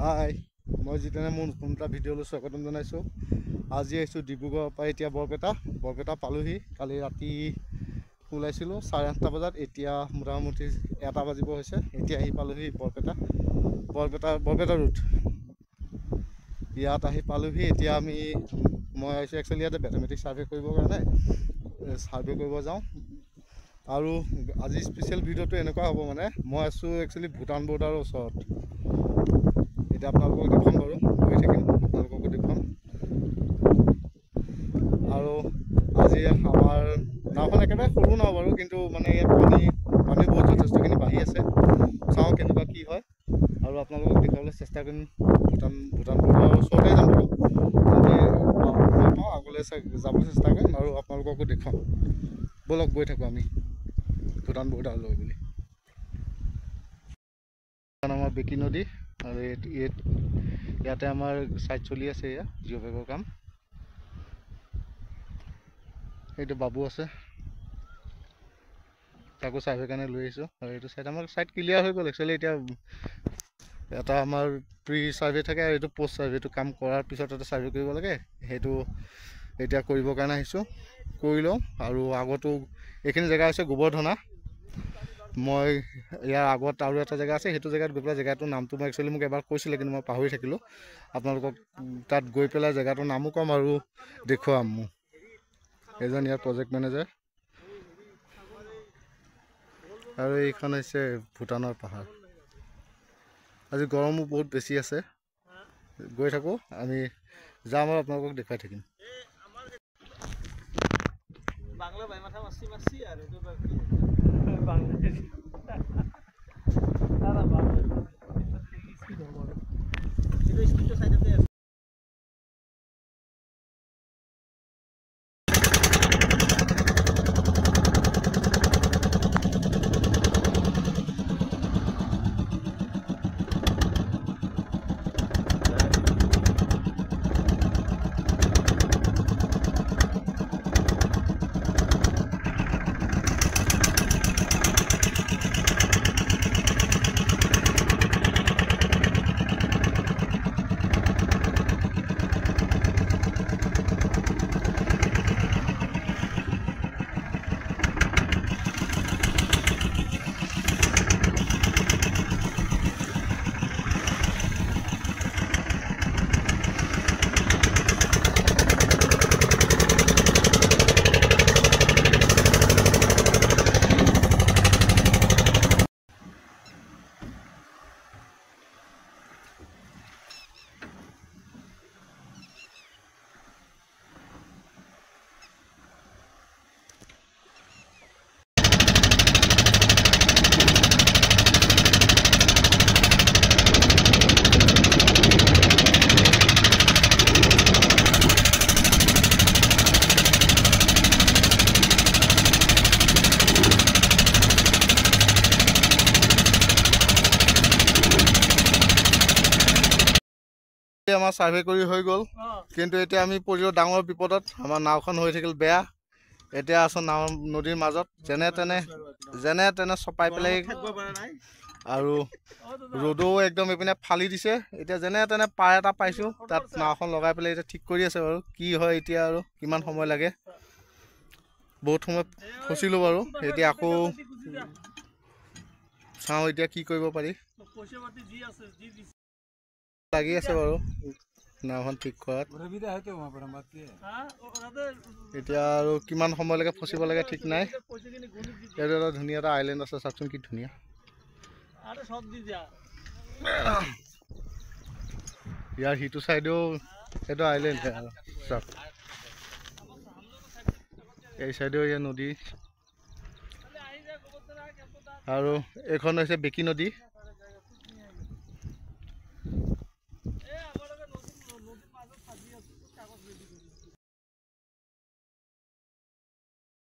হাই, মই জিতেনে মোৰ নতুন এটা ভিডিঅ'লৈ স্বাগতম জনাইছোঁ। আজি আহিছোঁ ডিব্ৰুগড়ৰ পৰা এতিয়া বৰপেটা পালোহি। কালি ৰাতি ওলাইছিলোঁ 8:30 বজাত, এতিয়া মোটামুটি 1 বাজিব হৈছে। এতিয়া আহি পালোহি বৰপেটা ৰোড। ইয়াত আহি পালোহি। এতিয়া মই আহিছোঁ একচুৱেলি ইয়াতে মেথমেটিক্স ছাৰ্ভে কৰিবৰ কাৰণে ছাৰ্ভে কৰিব যাওঁ। আৰু আজি স্পেচিয়েল ভিডিঅ'টো এনেকুৱা হ'ব, মানে মই আছোঁ একচুৱেলি ভূটান বৰ্ডাৰৰ ওচৰত। এতিয়া আপোনালোকক দেখুৱাম বাৰু, গৈ থাকিম আপোনালোককো দেখুৱাম। আৰু আজি আমাৰ নাওখন একেবাৰে সৰু নাও বাৰু, কিন্তু মানে ইয়াত পানী বহুত যথেষ্টখিনি বাঢ়ি আছে। চাওঁ কেনেকুৱা কি হয়, আৰু আপোনালোকক দেখুৱাবলৈ চেষ্টা কৰিম। ভূটান বৰ্ডাৰৰ ওচৰতে যাম বাৰু, যদি পাওঁ আগলৈ যাবলৈ চেষ্টা কৰিম আৰু আপোনালোককো দেখুৱাম। ব'লক গৈ থাকোঁ আমি ভূটান বৰ্ডাৰলৈ বুলি। আমাৰ বেকী নদী, আৰু ইয়াতে আমাৰ ছাইট চলি আছে, এয়া জিঅ' বেগৰ কাম। এইটো বাবু আছে, তাকো ছাৰ্ভে কাৰণে লৈ আহিছোঁ। আৰু এইটো ছাইট আমাৰ ছাইট ক্লিয়াৰ হৈ গ'ল একচুৱেলি। এতিয়া এটা আমাৰ প্ৰি ছাৰ্ভে থাকে, আৰু এইটো পষ্ট ছাৰ্ভেটো কাম কৰাৰ পিছত এটা ছাৰ্ভে কৰিব লাগে। সেইটো এতিয়া কৰিবৰ কাৰণে আহিছোঁ, কৰি লওঁ। আৰু আগতো এইখিনি জেগা হৈছে গোবৰধনা। মই ইয়াৰ আগত আৰু এটা জেগা আছে, সেইটো জেগাত গৈ পেলাই জেগাটোৰ নামটো মই একচুৱেলি মোক এবাৰ কৈছিলে, কিন্তু মই পাহৰি থাকিলোঁ। আপোনালোকক তাত গৈ পেলাই জেগাটোৰ নামো ক'ম আৰু দেখুৱাম। মোৰ এজন ইয়াৰ প্ৰজেক্ট মেনেজাৰ। আৰু এইখন হৈছে ভূটানৰ পাহাৰ। আজি গৰমো বহুত বেছি আছে। গৈ থাকোঁ, আমি যাম আৰু আপোনালোকক দেখুৱাই থাকিম। আমাৰ ছাৰ্ভে কৰি হৈ গ'ল, কিন্তু এতিয়া আমি পৰিলোঁ ডাঙৰ বিপদত। আমাৰ নাওখন হৈ থাকিল বেয়া। এতিয়া আছোঁ নদীৰ মাজত, যেনে তেনে চপাই পেলাই, আৰু ৰ'দো একদম এইপিনে ফালি দিছে। এতিয়া যেনে তেনে পাৰ এটা পাইছোঁ, তাত নাওখন লগাই পেলাই এতিয়া ঠিক কৰি আছে বাৰু। কি হয় এতিয়া আৰু কিমান সময় লাগে, বহুত সময় ফচিলোঁ বাৰু। এতিয়া আকৌ চাওঁ এতিয়া কি কৰিব পাৰি। লাগি আছে বাৰু নাওখন ঠিক কৰাত। এতিয়া আৰু কিমান সময়লৈকে ফচিব লাগে ঠিক নাই। এইটো এটা ধুনীয়া এটা আইলেণ্ড আছে, চাওকচোন কি ধুনীয়া। ইয়াৰ সিটো চাইডেও সেইটো আইলেণ্ড, চাওক এই চাইডেও ইয়াৰ নদী। আৰু এইখন হৈছে বেকী নদী।